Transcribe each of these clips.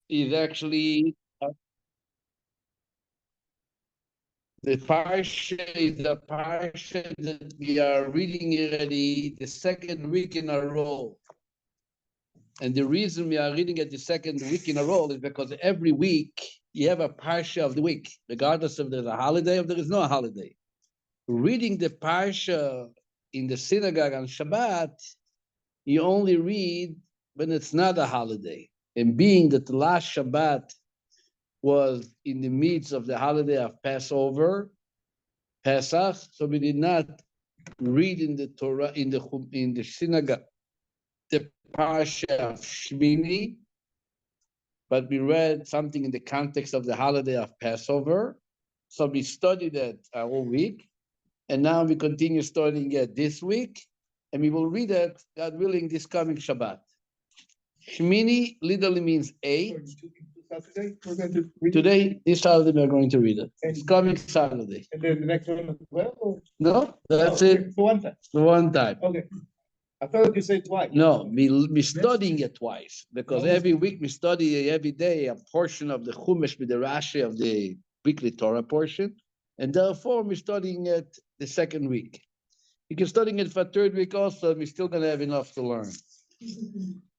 is actually the Parsha is the Parsha that we are reading already the second week in a row. And the reason we are reading it the second week in a row is because every week you have a Parsha of the week, regardless if there's a holiday or there is no holiday. Reading the Parsha in the synagogue on Shabbat, you only read when it's not a holiday. And being that the last Shabbat was in the midst of the holiday of Passover, Pesach, so we did not read in the Torah, in the synagogue, the Parsha of Shmini, but we read something in the context of the holiday of Passover. So we studied it all week, and now we continue studying it this week, and we will read it, God willing, this coming Shabbat. Shmini literally means 8. Today, this Saturday, we are going to read it. It's coming Saturday. And then the next one as well? Or? No, that's it. For one time. For one time. Okay. I thought you said twice. No, we studying it twice because every week we study every day a portion of the Chumash with the Rashi of the weekly Torah portion, and therefore we're studying it the second week. You can studying it for third week also. We're still gonna have enough to learn.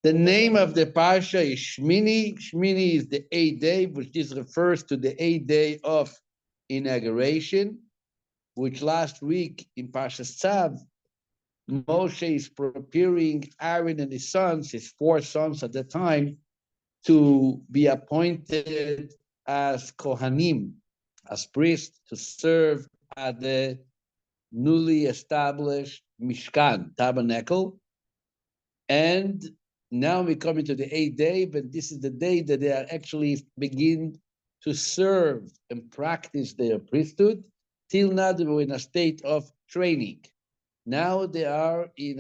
The name of the Parsha is Shmini. Shmini is the 8th day, which this refers to the 8th day of inauguration, which last week in Parsha Tzav, Moshe is preparing Aaron and his sons, his 4 sons at the time, to be appointed as Kohanim, as priests, to serve at the newly established Mishkan, tabernacle. And now we come into the 8th day, but this is the day that they are actually begin to serve and practice their priesthood. Till now, they were in a state of training. Now they are in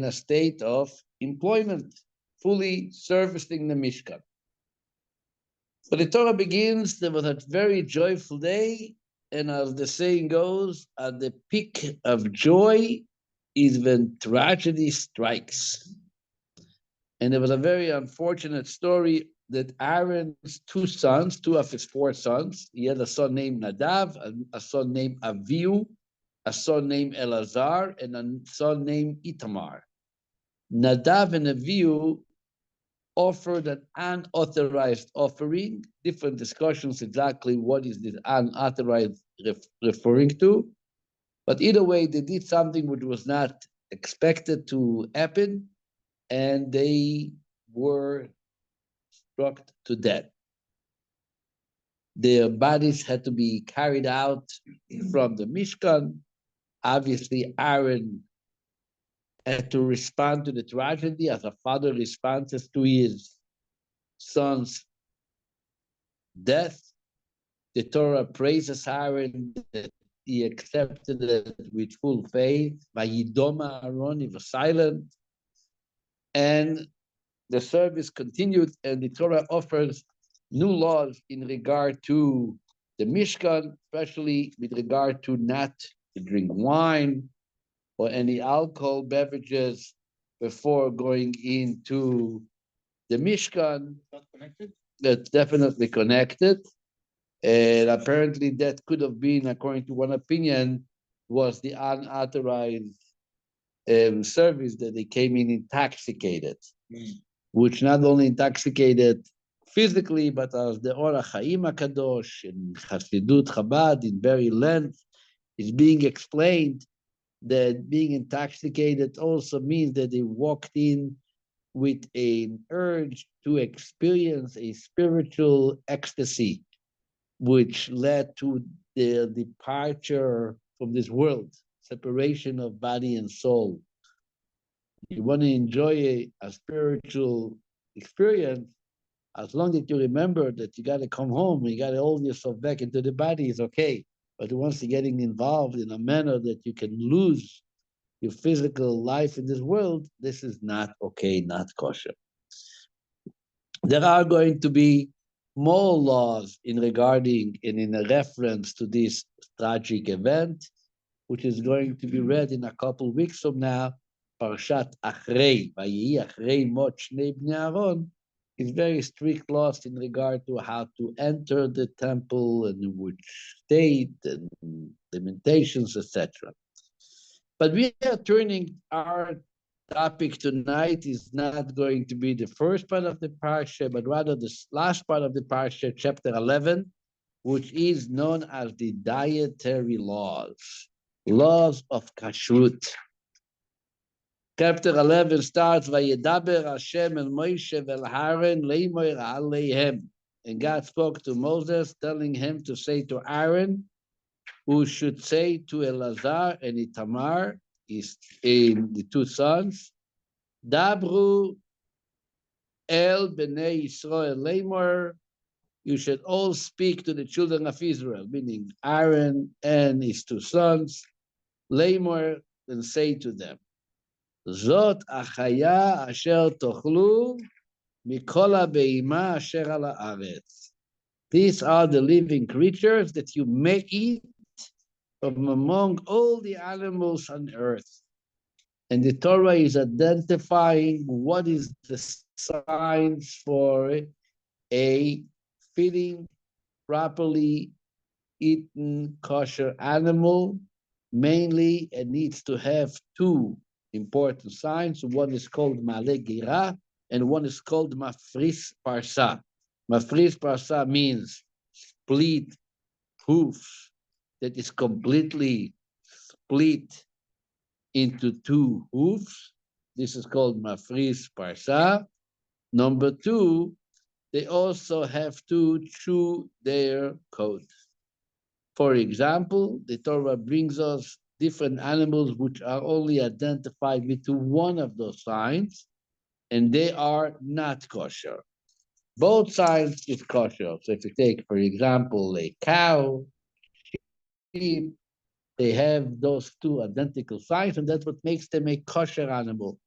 a state of employment, fully servicing the Mishkan. So the Torah begins, there was a very joyful day, and as the saying goes, at the peak of joy is when tragedy strikes. And there was a very unfortunate story that Aaron's 2 sons, 2 of his 4 sons, he had a son named Nadav, a son named Avihu, a son named Elazar, and a son named Itamar. Nadav and Avihu offered an unauthorized offering, different discussions exactly what is this unauthorized referring to, but either way, they did something which was not expected to happen, and they were struck to death. Their bodies had to be carried out from the Mishkan. Obviously, Aaron had to respond to the tragedy as a father responds to his son's death. The Torah praises Aaron that he accepted it with full faith. Vayidoma Aaron, he was silent. And the service continued, and the Torah offers new laws in regard to the Mishkan, especially with regard to not to drink wine or any alcohol beverages before going into the Mishkan. Not connected? That's definitely connected. And apparently that could have been, according to one opinion, was the unauthorized service that they came in intoxicated, which not only intoxicated physically, but as the Orach Chaim HaKadosh in Hasidut Chabad in very length is being explained that being intoxicated also means that they walked in with an urge to experience a spiritual ecstasy, which led to their departure from this world, separation of body and soul. You want to enjoy a spiritual experience, as long as you remember that you got to come home, you got to hold yourself back into the body is okay. But once you're getting involved in a manner that you can lose your physical life in this world, this is not okay, not kosher. There are going to be more laws in regarding and in a reference to this tragic event, which is going to be read in a couple of weeks from now, Parshat Achrei, Vayehi Achrei Mot Shnei Bnei Aaron, is very strict laws in regard to how to enter the temple and in which state and limitations, etc. But we are turning our topic tonight is not going to be the first part of the parsha, but rather the last part of the parsha, chapter 11, which is known as the dietary laws, laws of kashrut. Chapter 11 starts, Vayedaber Hashem el Moshe vel Aaron leimoir aleihem. And God spoke to Moses, telling him to say to Aaron, who should say to Elazar and Itamar, the two sons, Dabru el bnei Yisrael leimoir, you should all speak to the children of Israel, meaning Aaron and his two sons, leimoir, and say to them, Zot achaya asher tochlu mikol habeima asher al haaretz. These are the living creatures that you may eat from among all the animals on earth. And the Torah is identifying what is the signs for a feeding, properly eaten kosher animal. Mainly, it needs to have two important signs. One is called Male Gira, and one is called Mafris Parsa. Mafris Parsa means split hoofs that is completely split into two hoofs. This is called Mafris Parsa. Number two, they also have to chew their coat. For example, the Torah brings us different animals which are only identified with one of those signs, and they are not kosher. Both signs is kosher. So if you take, for example, a cow, sheep, they have those two identical signs, and that's what makes them a kosher animal.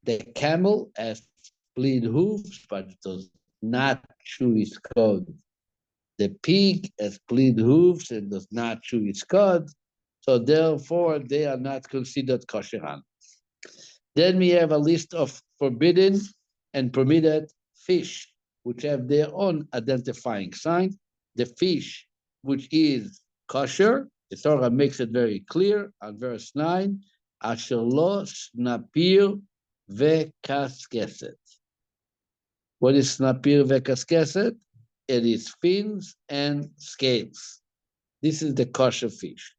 The camel has split hoofs, but does not chew its cud. The pig has split hoofs and does not chew its cud, so therefore they are not considered kosher animals. Then we have a list of forbidden and permitted fish, which have their own identifying sign. The fish, which is kosher, the Torah makes it very clear on verse 9, Asher lo snapir vekaskeset. What is snapir vekaskeset? It is fins and scales. This is the kosher fish.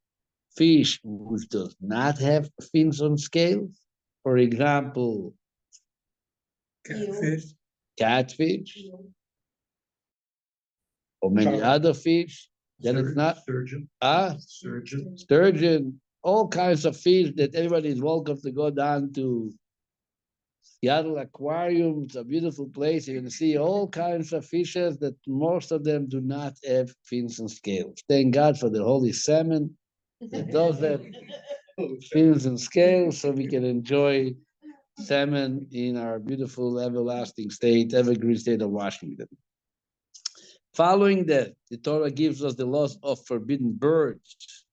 Fish which does not have fins and scales, for example, catfish, or many other fish, then it's not sturgeon, all kinds of fish that everybody is welcome to go down to Seattle Aquarium. It's a beautiful place. You're going to see all kinds of fishes that most of them do not have fins and scales. Thank God for the holy salmon that does have fins and scales, so we can enjoy salmon in our beautiful everlasting state, evergreen state of Washington. Following that, the Torah gives us the laws of forbidden birds.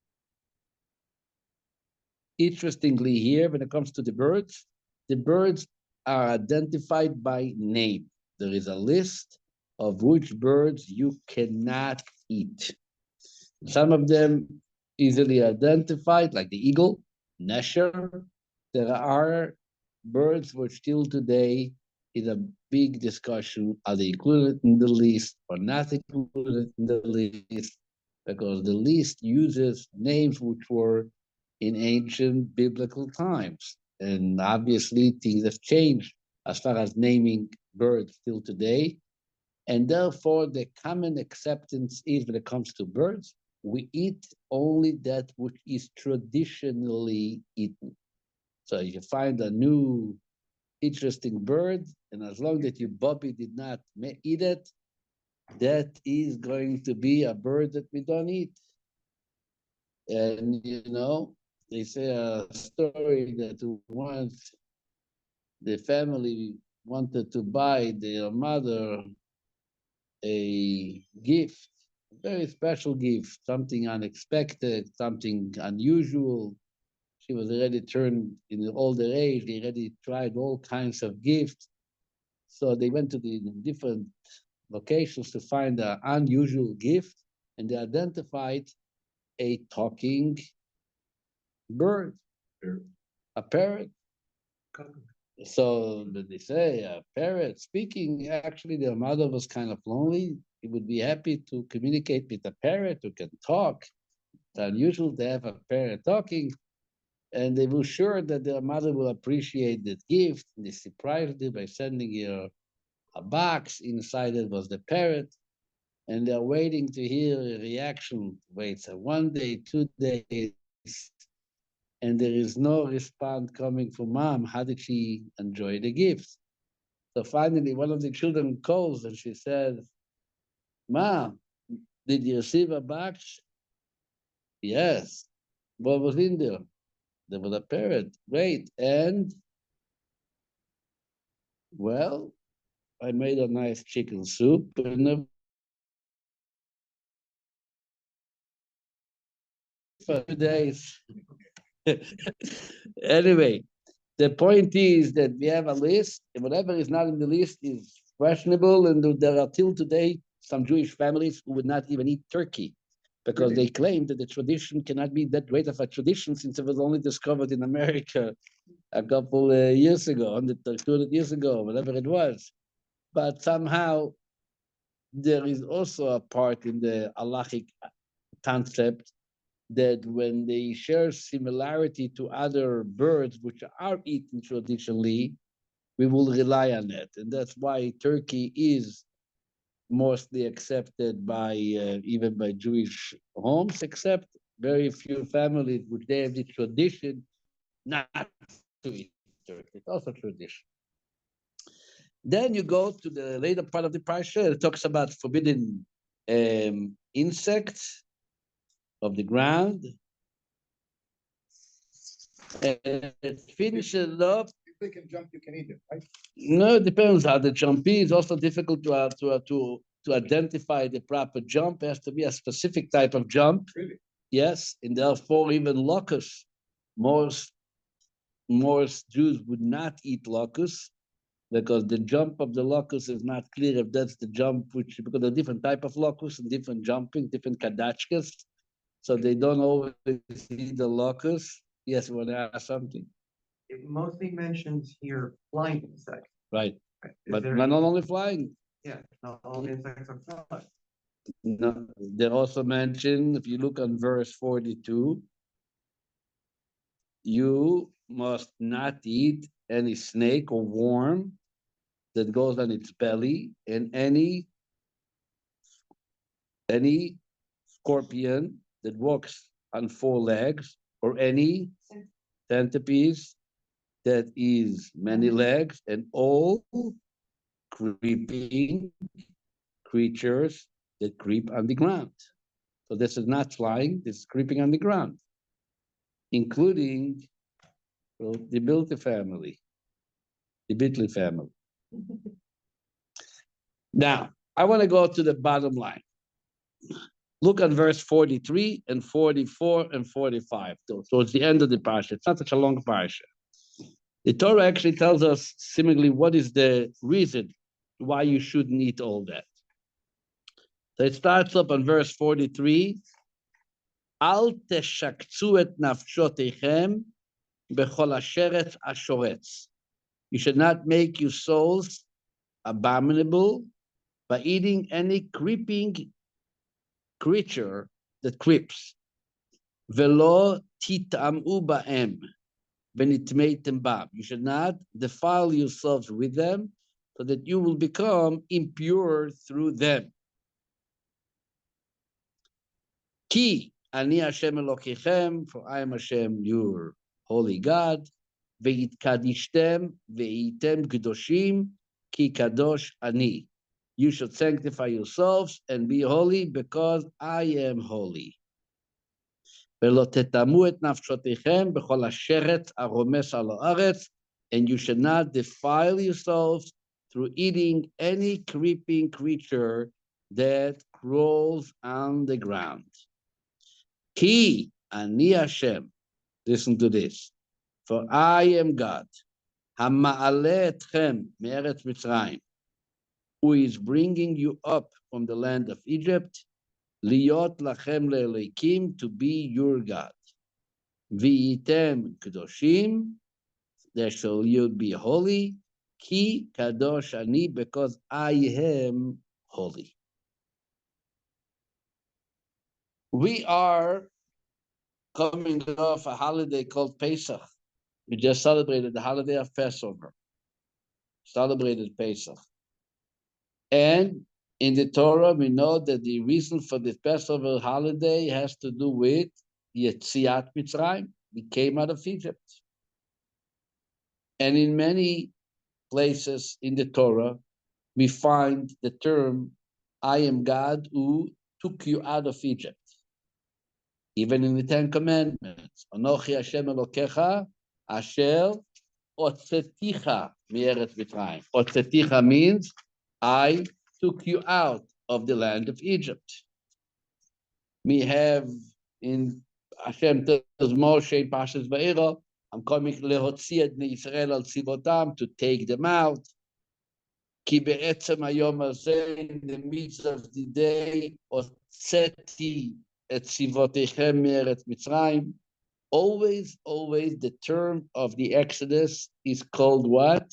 Interestingly, here, when it comes to the birds are identified by name. There is a list of which birds you cannot eat. Some of them easily identified, like the eagle, nesher. There are birds which still today is a big discussion. Are they included in the list or not included in the list? Because the list uses names which were in ancient biblical times. And obviously things have changed as far as naming birds still today. And therefore the common acceptance is when it comes to birds, we eat only that which is traditionally eaten. So if you find a new interesting bird, and as long as your Bobby did not eat it, that is going to be a bird that we don't eat. And they say a story that once the family wanted to buy their mother a gift, a very special gift, something unexpected, something unusual. She was already turned in the older age. They already tried all kinds of gifts. So they went to the different locations to find an unusual gift, and they identified a talking bird, a parrot. So they say a parrot speaking. Actually, their mother was kind of lonely. He would be happy to communicate with a parrot who can talk. It's unusual to have a parrot talking, and they were sure that their mother will appreciate that gift. And they surprised her by sending her a box. Inside it was the parrot, and they're waiting to hear a reaction. Waits 1 day, 2 days, and there is no response coming from mom. How did she enjoy the gift? So finally, one of the children calls and she said, Mom, did you receive a box? Yes. What was in there? There was a parrot. Great. And, well, I made a nice chicken soup and for 2 days. Anyway, the point is that we have a list, and whatever is not in the list is questionable, and there are till today some Jewish families who would not even eat turkey because they claim that the tradition cannot be that great of a tradition since it was only discovered in America a couple years ago, 200 years ago, whatever it was. But somehow there is also a part in the halachic concept that when they share similarity to other birds which are eaten traditionally, we will rely on it. And that's why turkey is mostly accepted by even by Jewish homes, except very few families which they have the tradition not to eat turkey. It's also tradition. Then you go to the later part of the Parsha. It talks about forbidden insects of the ground. And it finishes up. If they can jump, you can eat it, right? No, it depends how the jump is. Also difficult to identify the proper jump. It has to be a specific type of jump. Really? Yes, and therefore even locusts. Most Jews would not eat locusts because the jump of the locust is not clear if that's the jump which because there are different type of locusts and different jumping, different kadachkas. So they don't always eat the locust. Yes, you want to ask something? It mostly mentions here flying insects. Right. Right? But not only flying. Yeah, not all insects are flying. No, they also mention, if you look on verse 42, you must not eat any snake or worm that goes on its belly, and any scorpion that walks on 4 legs, or any centipede that is many legs, and all creeping creatures that creep on the ground. So this is not flying, this is creeping on the ground, including the Bilti family, the Bitli family. Now, I want to go to the bottom line. Look at verse 43 and 44 and 45. So it's the end of the Parsha. It's not such a long Parsha. The Torah actually tells us seemingly what is the reason why you shouldn't eat all that. So it starts up on verse 43. Al teshakzu et nafshotechem bechol asheretz ashoretz. You should not make your souls abominable by eating any creeping creature that creeps. Velo titamu ba'em benitmeitem bam. You should not defile yourselves with them so that you will become impure through them. Ki ani Hashem Elokechem, for I am Hashem, your holy God. Ve'itkadishtem ve'item kedoshim ki kadosh ani. You should sanctify yourselves and be holy because I am holy. ולא תטמאו את נפשותיכם בכל השרץ הרומס על הארץ, and you should not defile yourselves through eating any creeping creature that crawls on the ground. Ki ani Hashem, listen to this, for I am God, Hama'aleh etchem me'eretz Mitzrayim, who is bringing you up from the land of Egypt, liot lachem le'elikim, to be your God. V'item kedoshim, there shall you be holy, ki kadosh ani, because I am holy. We are coming off a holiday called Pesach. We just celebrated the holiday of Passover. Celebrated Pesach. And in the Torah, we know that the reason for the Passover holiday has to do with Yetziat Mitzrayim. We came out of Egypt. And in many places in the Torah, we find the term, I am God who took you out of Egypt. Even in the Ten Commandments, Anochi Hashem Elokecha, Asher Otzeticha Me'eretz Mitzrayim. Otzeticha means, I took you out of the land of Egypt. We have in Hashem tells Moshe in Parshas Va'era, I'm coming lehotzi et bnei Yisrael al tzivotam, to take them out. Ki be'etzem hayom hazeh, in the midst of the day, hotzeti et tzivotechem me'eretz Mitzrayim. Always the term of the Exodus is called what?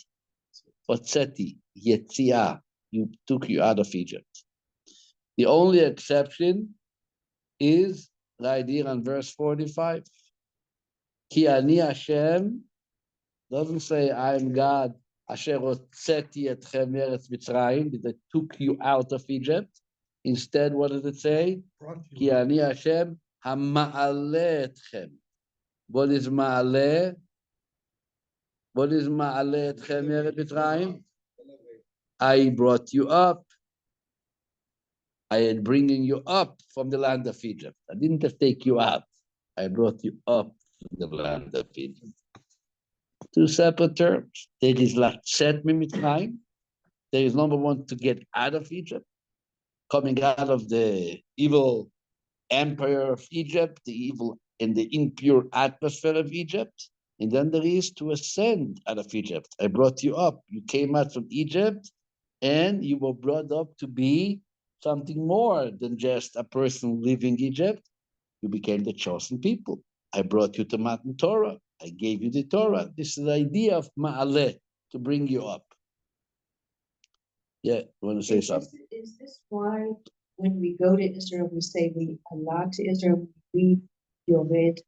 Hotzeti, Yetziah. You took you out of Egypt. The only exception is right here on verse 45. Ki ani Hashem, doesn't say I am God, Asher hotzeti etchem me'eretz Mitzrayim, that took you out of Egypt. Instead, what does it say? Ki ani Hashem hama'aleh etchem. What is ma'aleh? What is ma'aleh etchem me'eretz Mitzrayim? I brought you up. I am bringing you up from the land of Egypt. I didn't just take you out. I brought you up from the land of Egypt. Two separate terms. There is lachet mitzrayim. There is number one, to get out of Egypt, coming out of the evil empire of Egypt, the evil and the impure atmosphere of Egypt. And then there is to ascend out of Egypt. I brought you up. You came out from Egypt and you were brought up to be something more than just a person leaving Egypt. You became the chosen people. I brought you to Matan Torah. I gave you the Torah. This is the idea of ma'aleh, to bring you up. Yeah, you want to say something? Is this why when we go to Israel, we say we allot to Israel, we Yored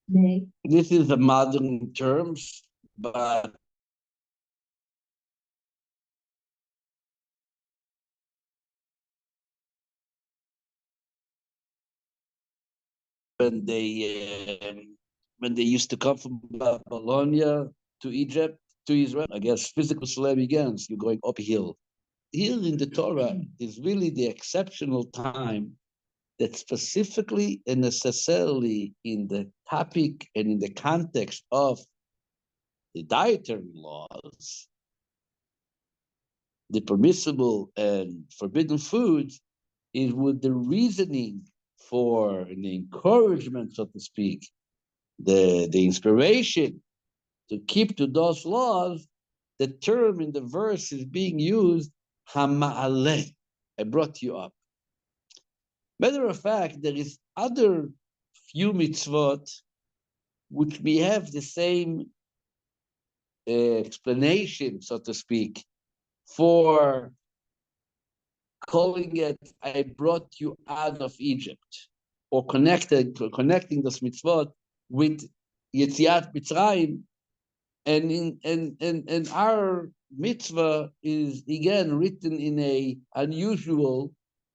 May? This is the modern terms, but when they used to come from Babylonia to Egypt, to Israel, I guess physical slave begins, you're going uphill. Here in the Torah is really the exceptional time that specifically and necessarily in the topic and in the context of the dietary laws, the permissible and forbidden foods, is with the reasoning for and the encouragement, so to speak, the inspiration to keep to those laws. The term in the verse is being used, hama'aleh, I brought you up. Matter of fact, there is other few mitzvot which we have the same explanation, so to speak, for calling it, I brought you out of Egypt, or connecting this mitzvot with Yetziat Mitzrayim. And our mitzvah is again written in a unusual,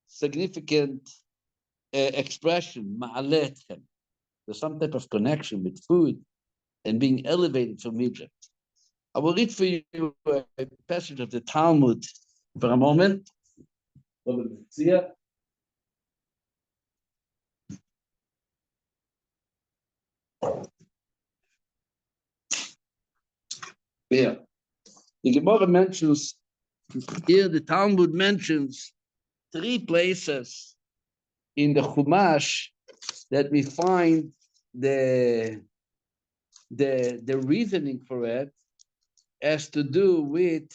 significant expression, ma'aleh etchem. There's some type of connection with food and being elevated from Egypt. I will read for you a passage of the Talmud for a moment. Yeah. The Gemara mentions, here the Talmud mentions 3 places in the Chumash that we find the reasoning for it. has to do with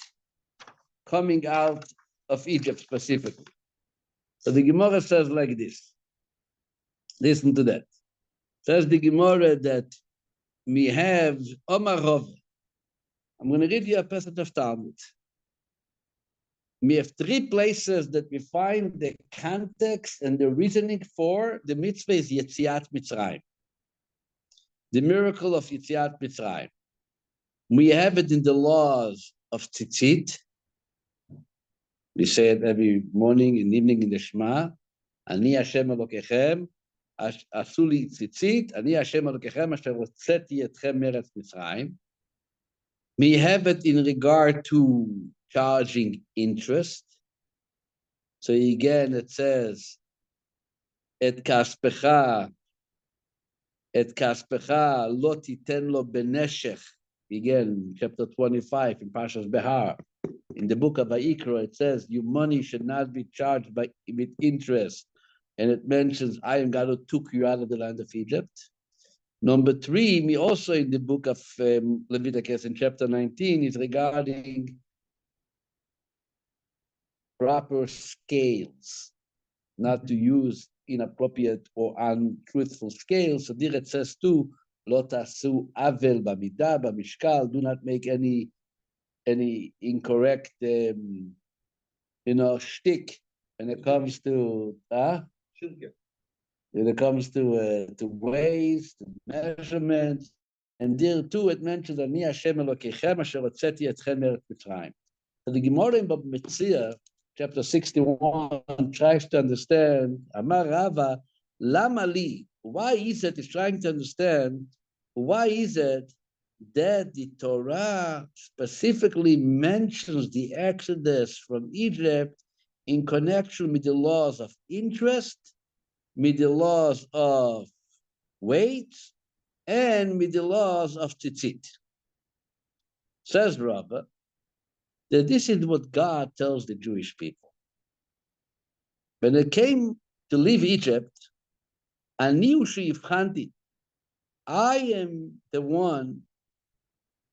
coming out of Egypt specifically. So the Gemara says like this. Listen to that. Says the Gemara that we have Omar Rov. I'm going to read you a passage of Talmud. We have three places that we find the context and the reasoning for the mitzvah is Yetziat Mitzrayim. The miracle of Yetziat Mitzrayim. We have it in the laws of Tzitzit. We say it every morning and evening in the Shema. Ani Hashem Elokechem, Asu li tzitzit, Ani Hashem Elokechem, Asher hotzeti etchem meretz Mitzrayim. We have it in regard to charging interest. So again, it says, Et kaspecha lo titen lo beneshech. Again, chapter 25 in Parshas Behar. In the book of Vayikra, it says, your money should not be charged with interest. And it mentions, I am God who took you out of the land of Egypt. Number three, me also in the book of Leviticus in chapter 19 is regarding proper scales, not to use inappropriate or untruthful scales. So there it says too, Lo tasu avel b'midah b'mishkal, do not make any incorrect, shtick when it comes to, when it comes to weights, to measurements. And there too, it mentions, Ani Hashem Elokechem, Asher hotzeti etchem meretz Mitzrayim. So the Gemara in Metzora, chapter 61, tries to understand, Amar Rava, Lama li, why is it, it's trying to understand, why is it that the Torah specifically mentions the Exodus from Egypt in connection with the laws of interest, with the laws of weight, and with the laws of tzitzit. Says Rabbi, that this is what God tells the Jewish people. When they came to leave Egypt, Ani u'sheyivchanti, I am the one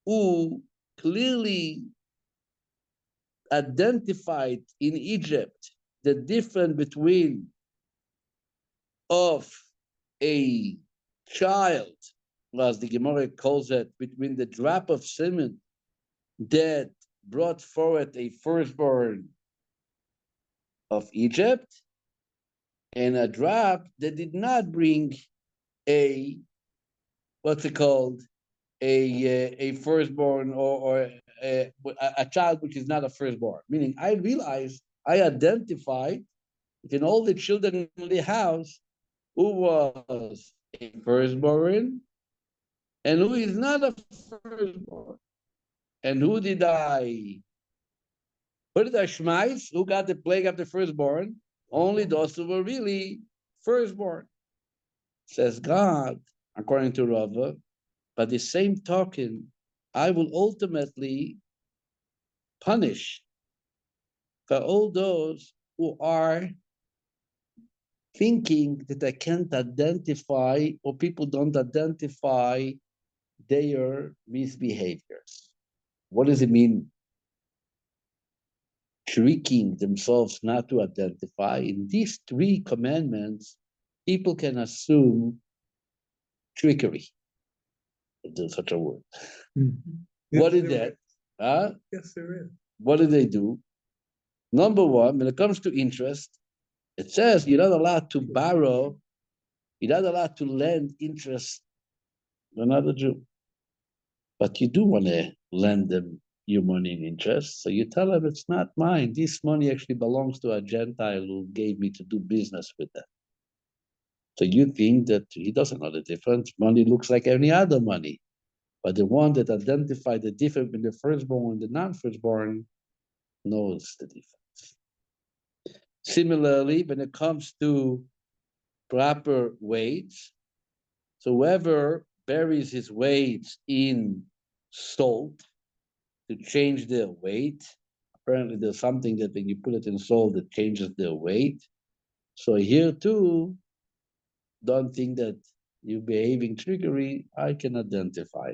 who clearly identified in Egypt the difference between of a child, as the Gemara calls it, between the drop of semen that brought forward a firstborn of Egypt and a drop that did not bring a, what's it called, a firstborn or a child which is not a firstborn. Meaning I realized, I identified within all the children in the house who was a firstborn and who is not a firstborn. And who did I schmeiss? Who got the plague of the firstborn? Only those who were really firstborn. Says God, according to Rava, by the same token, I will ultimately punish for all those who are thinking that I can't identify, or people don't identify their misbehaviors. What does it mean? Tricking themselves not to identify. In these three commandments, people can assume trickery. If there's such a word. Mm-hmm. What is that? Yes, there is. What do they do? Number one, when it comes to interest, it says you're not allowed to borrow, you're not allowed to lend interest to another Jew. But you do want to lend them your money in interest. So you tell them it's not mine. This money actually belongs to a Gentile who gave me to do business with them. So you think that he doesn't know the difference. Money looks like any other money. But the one that identified the difference between the firstborn and the non-firstborn knows the difference. Similarly, when it comes to proper weights, so whoever buries his weights in salt to change their weight, apparently there's something that when you put it in salt, it changes their weight. So here too, don't think that you're behaving trickery, I can identify.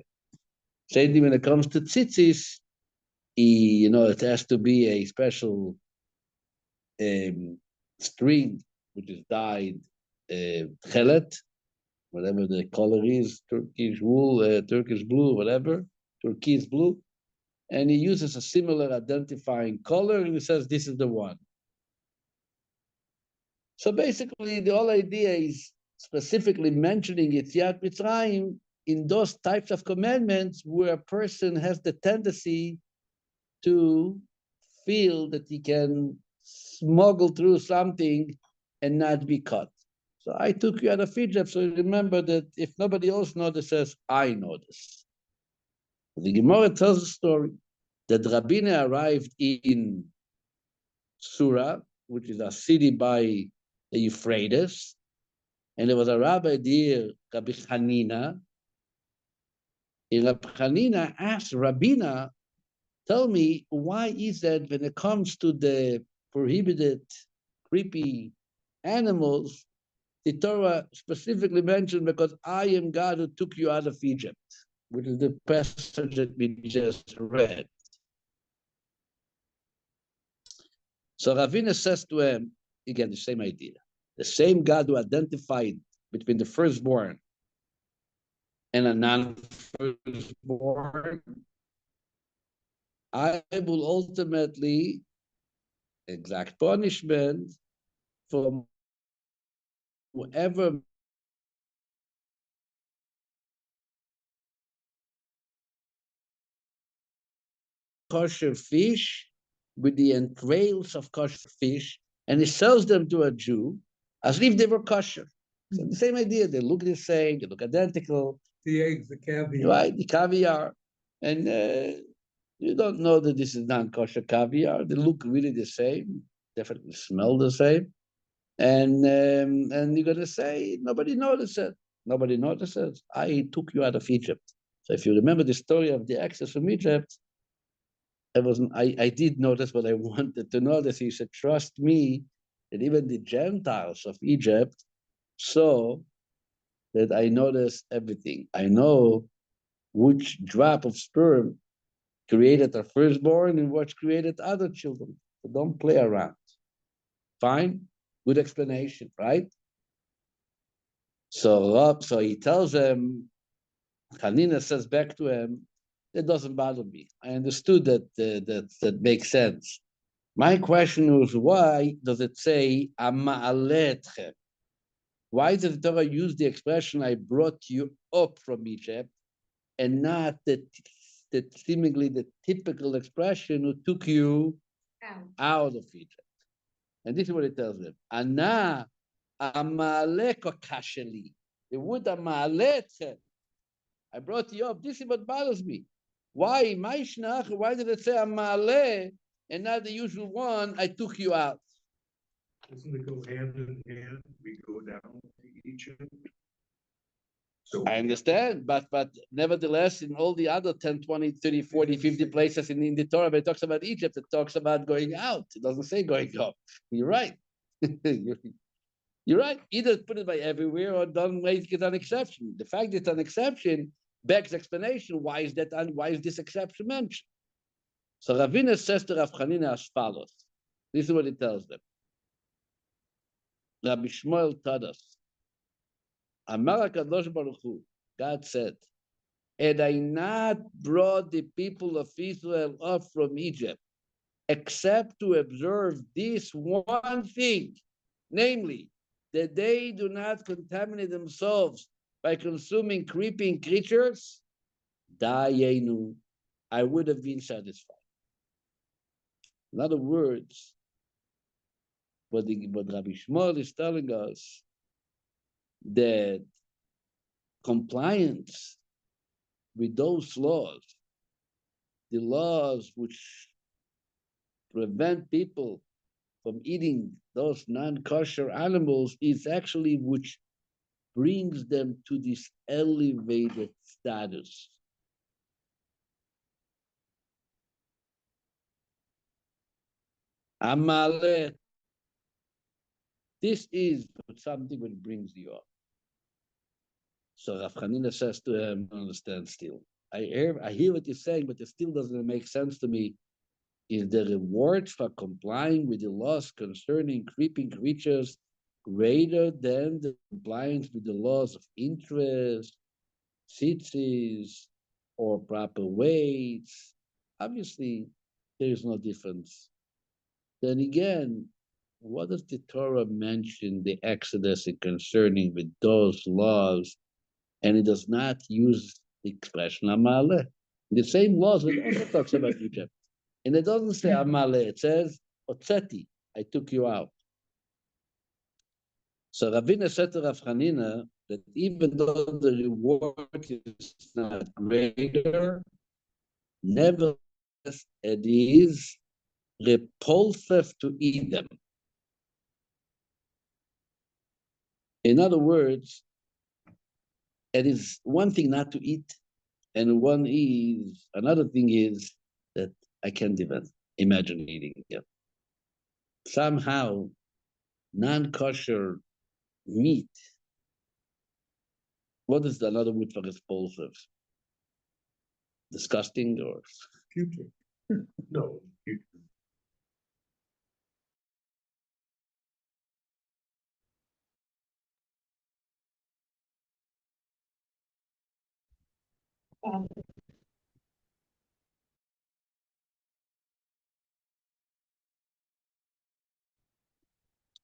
Same thing when it comes to tzitzis, it has to be a special string, which is dyed chelet, whatever the color is, Turkish wool, Turkish blue, whatever, turquoise blue. And he uses a similar identifying color, and he says, this is the one. So basically, the whole idea is specifically mentioning Yetziat Mitzrayim in those types of commandments where a person has the tendency to feel that he can smuggle through something and not be caught. So I took you out of Egypt, so remember that if nobody else notices, I notice. The Gemara tells the story that Rabbi arrived in Surah, which is a city by the Euphrates, and there was a rabbi there, Rabbi Hanina. And Rabbi Hanina asked Rabbina, tell me, why is that when it comes to the prohibited, creepy animals, the Torah specifically mentioned, because I am God who took you out of Egypt, which is the passage that we just read. So Ravina says to him, again, the same idea. The same God who identified between the firstborn and a non-firstborn, I will ultimately exact punishment for whoever kosher fish with the entrails of kosher fish, and he sells them to a Jew as if they were kosher. So the same idea, they look the same, they look identical. The eggs, the caviar. Right, the caviar. And you don't know that this is non-kosher caviar. They look really the same, definitely smell the same. And you're going to say, nobody notices. Nobody notices. I took you out of Egypt. So if you remember the story of the exodus from Egypt, I did notice what I wanted to notice. He said, trust me, that even the Gentiles of Egypt saw that I noticed everything. I know which drop of sperm created our firstborn and what created other children. So don't play around. Fine? Good explanation, right? So he tells him, Hanina says back to him, it doesn't bother me. I understood that makes sense. My question was, why does it say, Ama'aletchem? Why does the Torah use the expression, I brought you up from Egypt, and not the seemingly the typical expression, who took you out of Egypt? And this is what it tells them. Ana amaleko kasheli. The word amaletchem. I brought you up. This is what bothers me. Why? Why did it say amale and not the usual one? I took you out. Doesn't it go hand in hand? We go down to Egypt. So I understand, but nevertheless, in all the other 10, 20, 30, 40, 50 places in the Torah, it talks about Egypt, it talks about going out. It doesn't say going up. You're right. You're right. Either put it by everywhere or don't make it an exception. The fact that it's an exception begs explanation. Why is this exception mentioned? So Ravina says to Rav Chanina as follows. This is what he tells them. Rabbi Shmuel taught us. Amar HaKadosh Baruch Hu, God said, had I not brought the people of Israel up from Egypt, except to observe this one thing, namely, that they do not contaminate themselves by consuming creeping creatures, dayenu, I would have been satisfied. In other words, what Rabbi Shmuel is telling us, that compliance with those laws, the laws which prevent people from eating those non-kosher animals, is actually which brings them to this elevated status. Amale, this is something that brings you up. So Rav Chanina says to him, I understand still. I hear what you're saying, but it still doesn't make sense to me. is the reward for complying with the laws concerning creeping creatures greater than the compliance with the laws of interest, tzitzis, or proper weights? Obviously, there is no difference. Then again, what does the Torah mention the Exodus concerning with those laws? And it does not use the expression Amaleh. The same laws it also talks about Egypt. And it doesn't say Amaleh, it says Otzeti, I took you out. So Ravina said to Rav Hanina that even though the reward is not greater, nevertheless it is repulsive to eat them. In other words, it is one thing not to eat, and another thing is that I can't even imagine eating it. Somehow, non-kosher meat, what is another word for repulsive? Disgusting or? Future. No, future.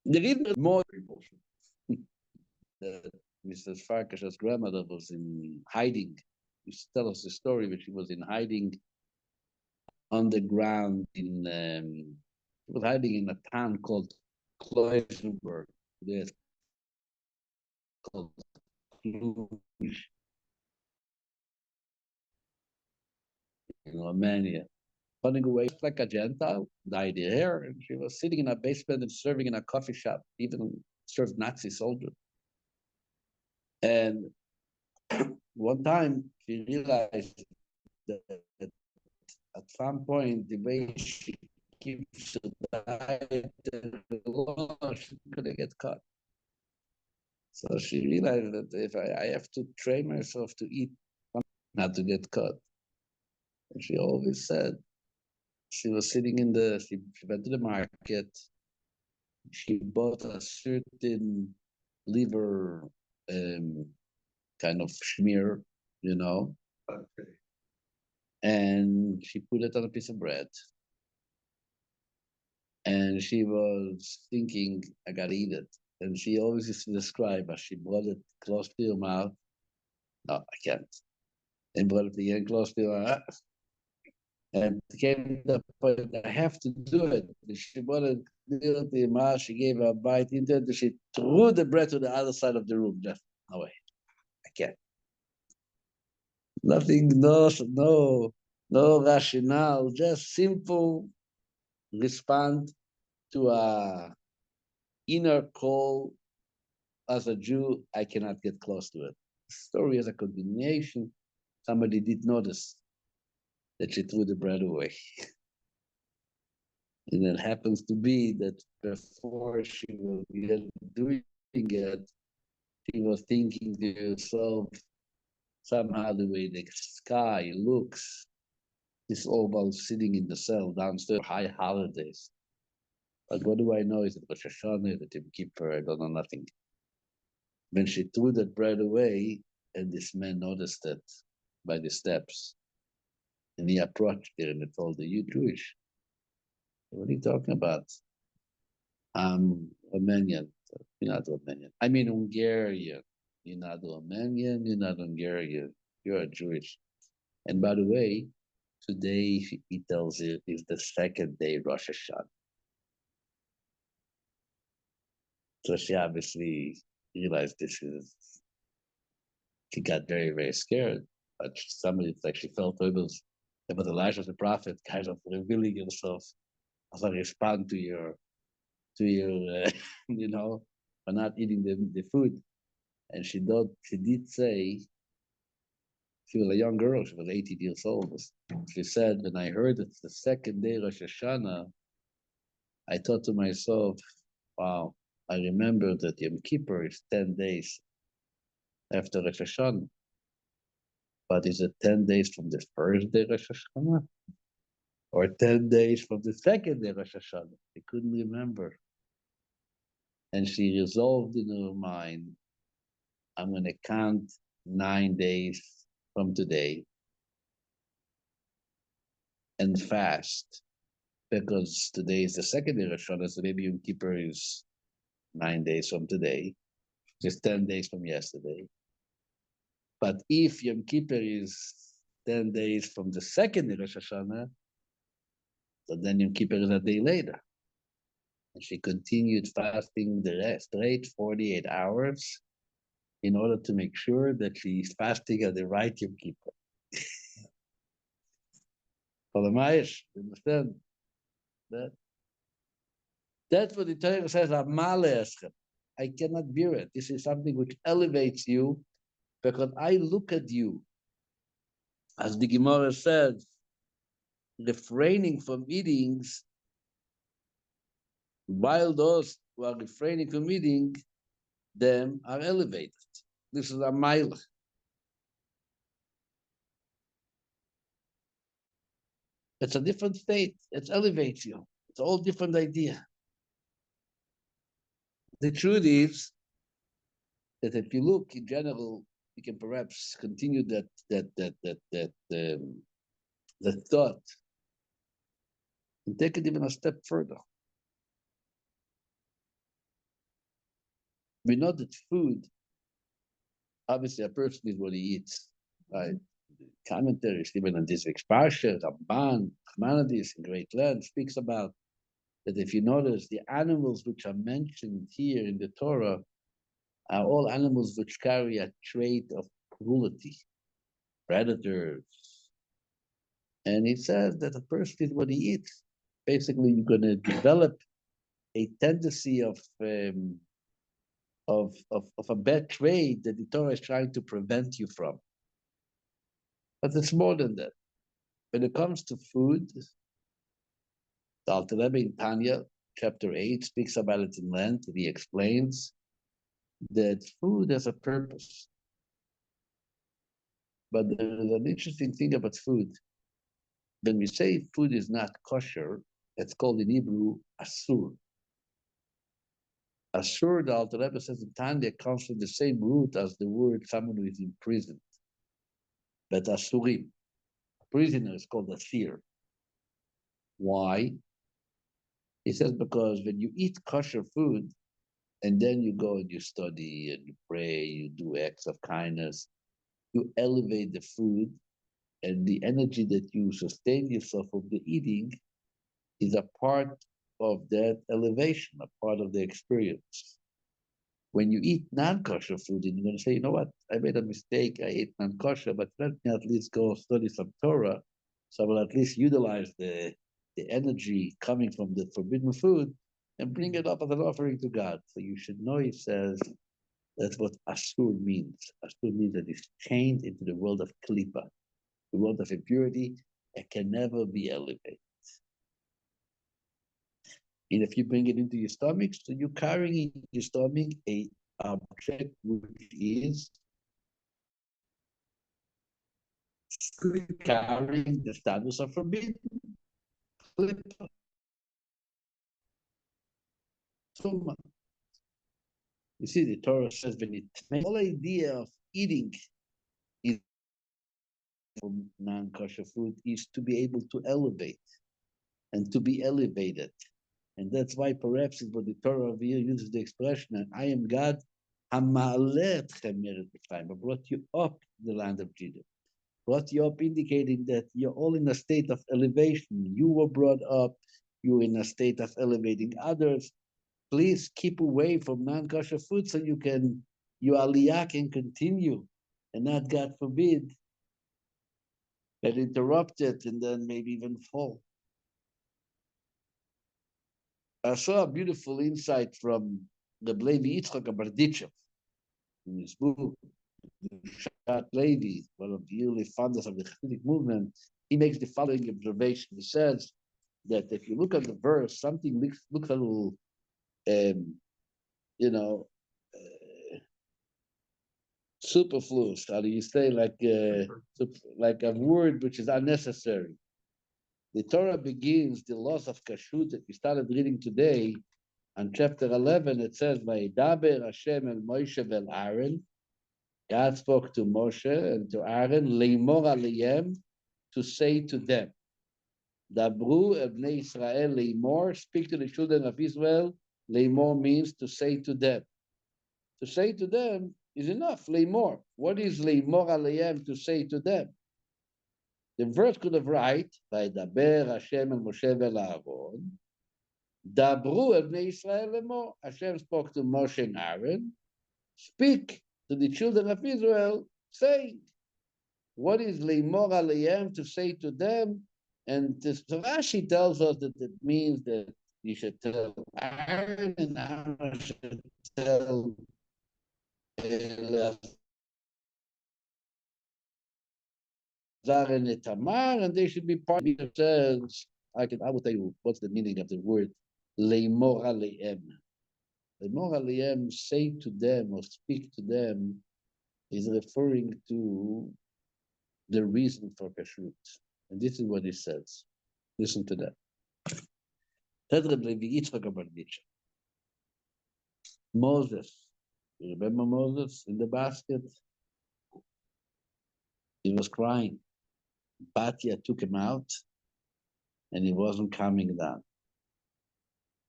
There is more repulsion. Mrs. Farkash's grandmother was in hiding. She used to tell us the story when she was in hiding on the ground she was hiding in a town called Kloisenberg. There's called Cluj, in Romania. Running away like a Gentile, dyed her hair, and she was sitting in a basement and serving in a coffee shop, even served Nazi soldiers. And one time she realized that at some point the way she keeps her diet she couldn't get caught. So she realized that if I have to train myself to eat, not to get caught. And she always said she was sitting she went to the market, she bought a certain liver kind of schmear, Okay. and she put it on a piece of bread. And she was thinking, I gotta eat it. And she always used to describe as she brought it close to her mouth. No, I can't. And brought it again close to her mouth. And it came to the point, I have to do it. She brought it near to her mouth, she gave her a bite into it, and she threw the bread to the other side of the room. Just, no way, I can't. Nothing, no rationale, just simple respond to a inner call. As a Jew, I cannot get close to it. The story has a continuation. Somebody did notice that she threw the bread away. And it happens to be that before she was doing it, she was thinking to herself, somehow the way the sky looks, is all while sitting in the cell downstairs, high holidays. But what do I know? Is it Rosh Hashanah, the Yom Kippur? I don't know nothing. When she threw that bread away, and this man noticed it by the steps, and he approached her and told her, "You Jewish? What are you talking about? I'm Romanian. You're not Romanian. I mean Hungarian. You're not Romanian. You're not Hungarian. You're Jewish. And by the way, today, he tells you, is the second day Rosh Hashanah." So she obviously realized she got very, very scared. But it's like she felt it was Elijah the prophet kind of revealing himself as a response to your, for not eating the food. And she did say, she was a young girl, she was 18 years old. She said, when I heard it's the second day Rosh Hashanah, I thought to myself, wow, I remember that Yom Kippur is 10 days after Rosh Hashanah. But is it 10 days from the first day Rosh Hashanah? or 10 days from the second day Rosh Hashanah. She couldn't remember. And she resolved in her mind, I'm going to count 9 days from today and fast, because today is the second day Rosh Hashanah, so maybe Yom Kippur is 9 days from today, just 10 days from yesterday. But if Yom Kippur is 10 days from the second day Rosh Hashanah, so then Yom Kippur is a day later. And she continued fasting the rest, straight 48 hours, in order to make sure that she's fasting at the right Yom Kippur. For the Maish, you understand? That's what the Torah says, Amale Eschem. I cannot bear it. This is something which elevates you, because I look at you, as the Gemara says, refraining from eatings, while those who are refraining from eating them are elevated. This is a mile. It's a different state. It elevates you. It's a whole different idea. The truth is that if you look in general, you can perhaps continue the thought and take it even a step further. We know that food, obviously, a person is what he eats. Right? Commentaries, even on this week's Parsha, Rabban, Maimonides in Great Land speaks about that if you notice, the animals which are mentioned here in the Torah are all animals which carry a trait of cruelty, predators. And it says that a person is what he eats. Basically, you're going to develop a tendency of a bad trait that the Torah is trying to prevent you from. But it's more than that. When it comes to food, the Alter Rebbe in Tanya, chapter 8, speaks about it in length, and he explains that food has a purpose. But there is an interesting thing about food. When we say food is not kosher, it's called in Hebrew asur. Asur, the Alter Rebbe says in Tanya, comes from the same root as the word someone who is imprisoned. But asurim, a prisoner, is called asir. Why? He says because when you eat kosher food, and then you go and you study and you pray, you do acts of kindness, you elevate the food, and the energy that you sustain yourself of the eating is a part of that elevation, a part of the experience. When you eat non-kosher food, and you're going to say, you know what, I made a mistake, I ate non-kosher, but let me at least go study some Torah, so I will at least utilize the energy coming from the forbidden food and bring it up as an offering to God. So you should know, he says, that's what asur means. Asur means that it's chained into the world of klipa, the world of impurity. It can never be elevated. And if you bring it into your stomach, so you're carrying in your stomach a object which is carrying the status of forbidden. So you see, the Torah says when it makes the whole idea of eating is from non-kosher food is to be able to elevate and to be elevated. And that's why perhaps it's what the Torah over here uses the expression, I am God, I brought you up the land of Judah. Brought you up indicating that you're all in a state of elevation. You were brought up, you're in a state of elevating others. Please keep away from non-kosher food so your aliyah can continue and not, God forbid, get interrupted and then maybe even fall. I saw a beautiful insight from the Levi Yitzchak Berditchev in his book, Shat Levi, one of the early founders of the Hasidic movement. He makes the following observation. He says that if you look at the verse, something looks a little, superfluous. How do you say, like a word which is unnecessary? The Torah begins the laws of kashrut that we started reading today. On chapter 11, it says, "Vayidaber Hashem el Moshe vel Aaron." God spoke to Moshe and to Aaron, "Leimor aliyem," to say to them. Dabru Ebnei Israel leimor, speak to the children of Israel. Leimor means to say to them. To say to them is enough. Leimor. What is leimor aliyem, to say to them? The verse could have write, "Vayidaber Hashem el Moshe vel Aaron." Dabru Ebnei Israel leimor. Hashem spoke to Moshe and Aaron. Speak to the children of Israel, saying. What is leimor aliyem, to say to them? And this Rashi tells us that it means that you should tell Aaron, and Aaron should tell Elazar and Tamar, and they should be part of themselves. I will tell you what's the meaning of the word leimor aliyem. Leimor aliyem, say to them or speak to them, is referring to the reason for kashrut. And this is what he says. Listen to that. Moses. You remember Moses in the basket? He was crying. Batya took him out and he wasn't coming down.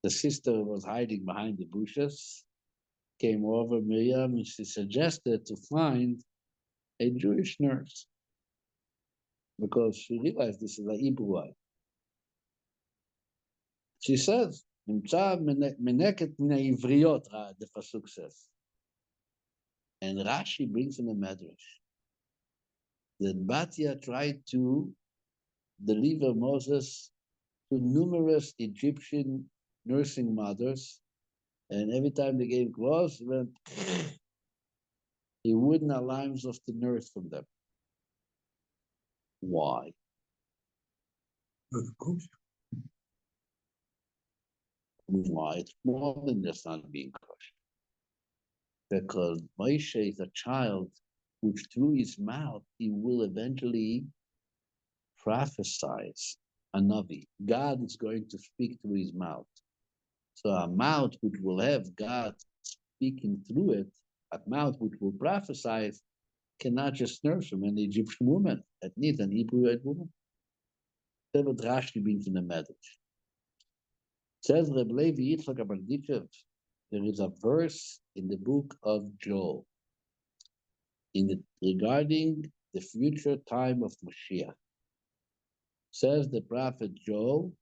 The sister was hiding behind the bushes, came over Miriam, and she suggested to find a Jewish nurse because she realized this is a Hebrew wife. She says, "Nimtza meneket min ha'ivriot," the pasuk says. And Rashi brings in the Medrash that Batya tried to deliver Moses to numerous Egyptian nursing mothers, and every time they came close, he went, he wouldn't allow himself to nurse from them. Why? Why? It's more than just not being kosher. Because Moshe is a child which through his mouth he will eventually prophesy a Navi. God is going to speak through his mouth. So a mouth which will have God speaking through it, a mouth which will prophesy, cannot just nurse from an Egyptian woman. It needs an Hebrew woman. That's what Rashi brings in the Medrash. Says Reb Levi Yitzchak Aberditchev, there is a verse in the book of Joel regarding the future time of Mashiach. Says the prophet Joel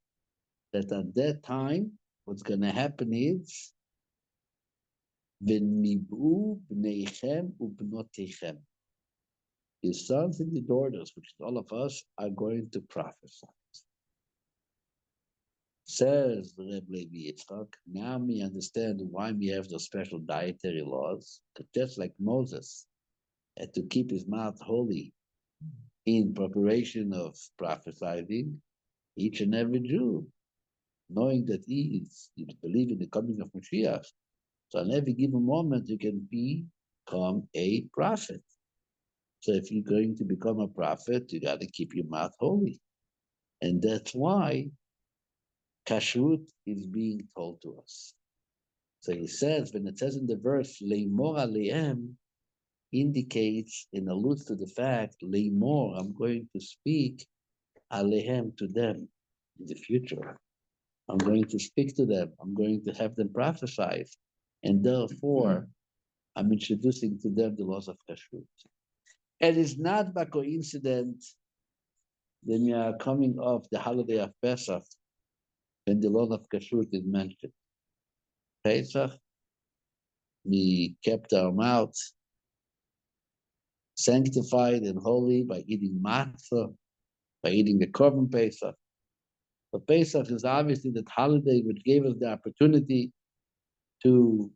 that at that time, what's going to happen is, "V'nibu bneichem ubnotechem." His sons and the daughters, which is all of us, are going to prophesy. Says the Rebbe Levi Yitzchak, now we understand why we have those special dietary laws. Just like Moses had to keep his mouth holy in preparation of prophesying, each and every Jew, knowing that he believe in the coming of Mashiach, so on every given moment you can become a prophet. So if you're going to become a prophet, you got to keep your mouth holy. And that's why kashrut is being told to us. So he says, when it says in the verse, leimor aliyem, indicates and alludes to the fact, leimor, I'm going to speak alehem, to them in the future. I'm going to speak to them. I'm going to have them prophesy. And therefore, I'm introducing to them the laws of kashrut. It is not by coincidence when we are coming off the holiday of Pesach, when the law of kashrut is mentioned. Pesach, we kept our mouth sanctified and holy by eating matzah, by eating the korban Pesach. But Pesach is obviously that holiday which gave us the opportunity to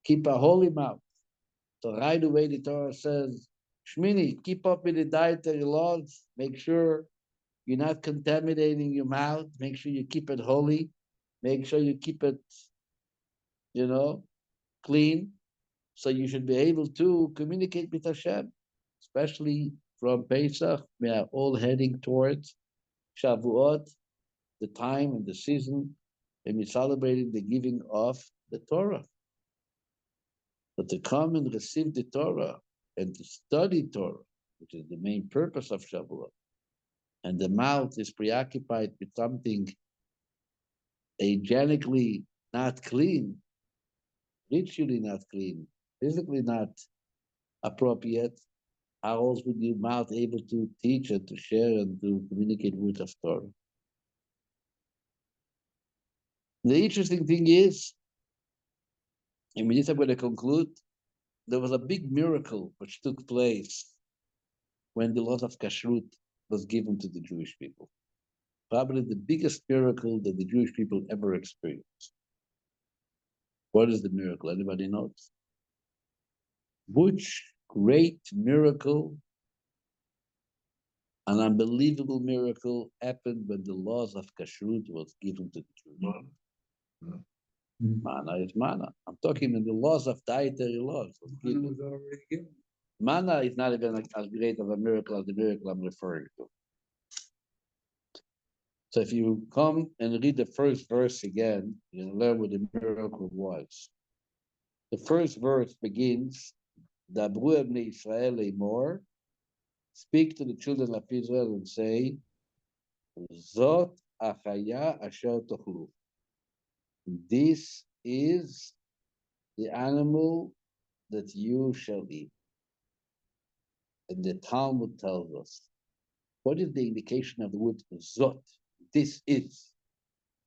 keep a holy mouth. So right away the Torah says, Shmini, keep up with the dietary laws, make sure you're not contaminating your mouth, make sure you keep it holy, make sure you keep it, clean. So you should be able to communicate with Hashem, especially from Pesach. We are all heading towards Shavuot, the time and the season, and we celebrated the giving of the Torah. But to come and receive the Torah and to study Torah, which is the main purpose of Shavuot, and the mouth is preoccupied with something hygienically not clean, ritually not clean, physically not appropriate, how else would your mouth able to teach and to share and to communicate words of Torah? The interesting thing is, and with this I'm going to conclude, there was a big miracle which took place when the laws of kashrut was given to the Jewish people. Probably the biggest miracle that the Jewish people ever experienced. What is the miracle? Anybody knows? Which great miracle, an unbelievable miracle happened when the laws of kashrut was given to the Jewish people? Manna is manna. I'm talking in the laws of dietary laws. Manna is not even as great of a miracle as the miracle I'm referring to. So if you come and read the first verse again, you'll learn what the miracle was. The first verse begins, Dabru ebnei Israel lemor, speak to the children of Israel and say, Zot achaya asher tochlu. This is the animal that you shall eat. And the Talmud tells us, what is the indication of the word Zot? This is.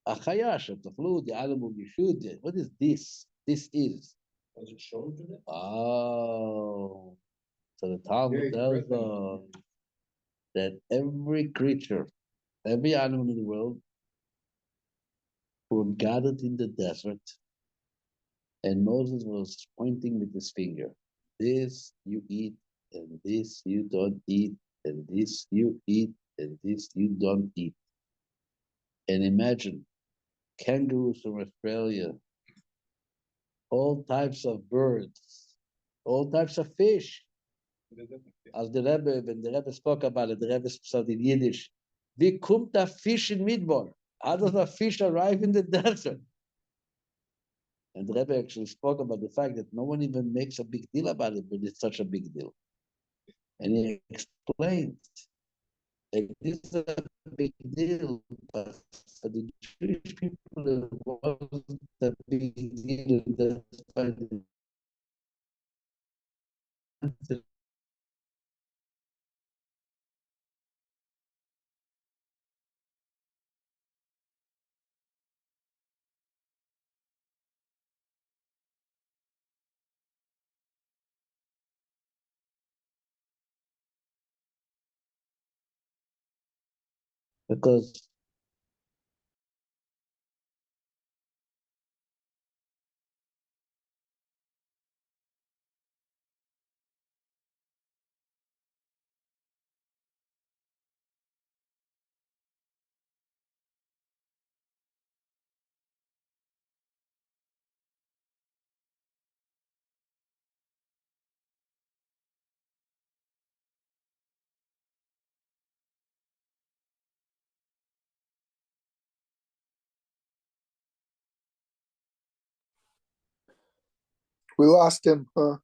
Achaya asher tochlu, the animal you should eat. What is this? This is. Does it show to them? Oh. So the Talmud tells us that every creature, every animal in the world were gathered in the desert, and Moses was pointing with his finger. This you eat, and this you don't eat, and this you eat, and this you don't eat. And imagine kangaroos from Australia, all types of birds, all types of fish. As the Rebbe, when the Rebbe spoke about it, the Rebbe said in Yiddish, wie kommt der Fisch in Midbar? How does a fish arrive in the desert? And the Rebbe actually spoke about the fact that no one even makes a big deal about it, but it's such a big deal. And he explained that this is a big deal, but for the Jewish people, it wasn't a big deal. That's why because We lost him, huh?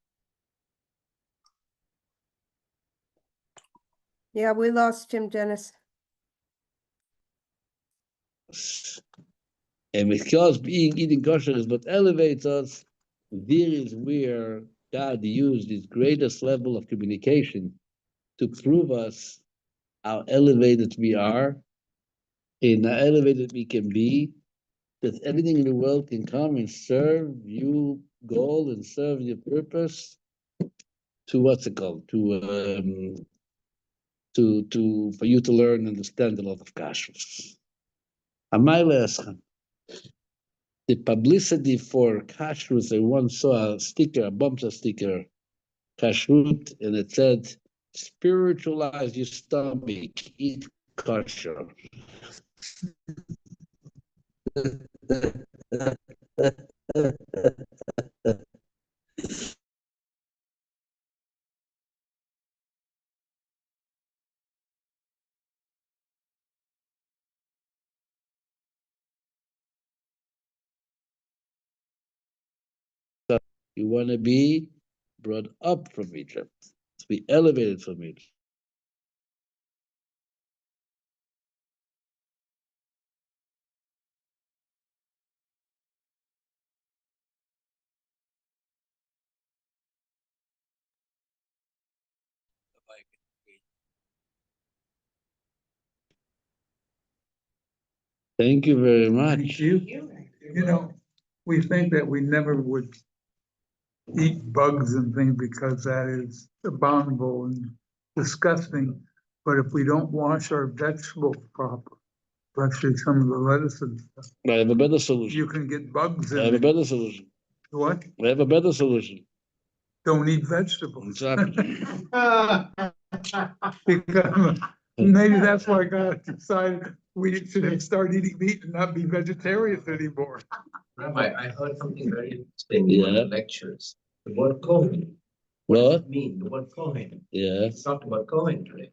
Yeah, we lost him, Dennis. and because being eating kosher is what elevates us, there is where God used his greatest level of communication to prove us how elevated we are and how elevated we can be, that everything in the world can come and serve you goal and serve your purpose to what's it called? To for you to learn and understand a lot of kashrus. The publicity for kashrus, I once saw a sticker, a bumper sticker, kashrut, and it said, spiritualize your stomach, eat kosher. You want to be brought up from Egypt, to be elevated from Egypt. Thank you very much. You know, we think that we never would eat bugs and things because that is abominable and disgusting. But if we don't wash our vegetables proper, especially some of the lettuce and stuff, I have a better solution. you can get bugs I have a in it. better solution. What? I have a better solution. Don't eat vegetables. Exactly. Because maybe that's why God decided we should start eating meat and not be vegetarians anymore. Rabbi, I heard something very interesting in Yeah. one of the lectures. The word Kohen. What does What? it mean? The word Kohen. Yeah. Let's talk about Kohen today.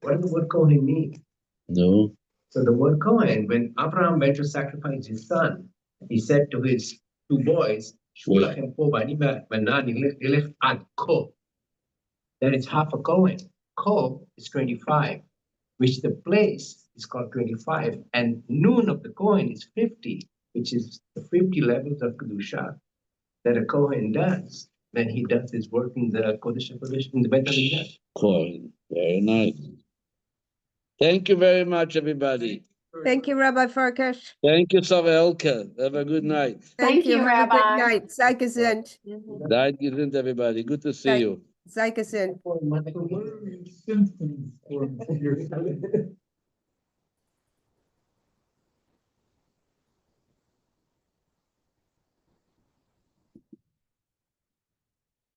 What does the word Kohen mean? No. So the word Kohen, when Abraham went to sacrifice his son, he said to his two boys, "Shvu lachem po bani banani nilech ad ko." That is half a Kohen. Ko is 25, which the place is called 25, and noon of the Kohen is 50, which is the 50 levels of Kedusha that a Kohen does when he does his work in the Kodesh HaKodesh, in the Beit HaMikdash. Cool. Very nice. Thank you very much, everybody. Thank you, Rabbi Farkash. Thank you, Sarah Elke. Have a good night. Thank you, you, have a good Rabbi. night. Sei gesund. Night, gesund, everybody. Good to see you. Sei gesund. Symptoms for your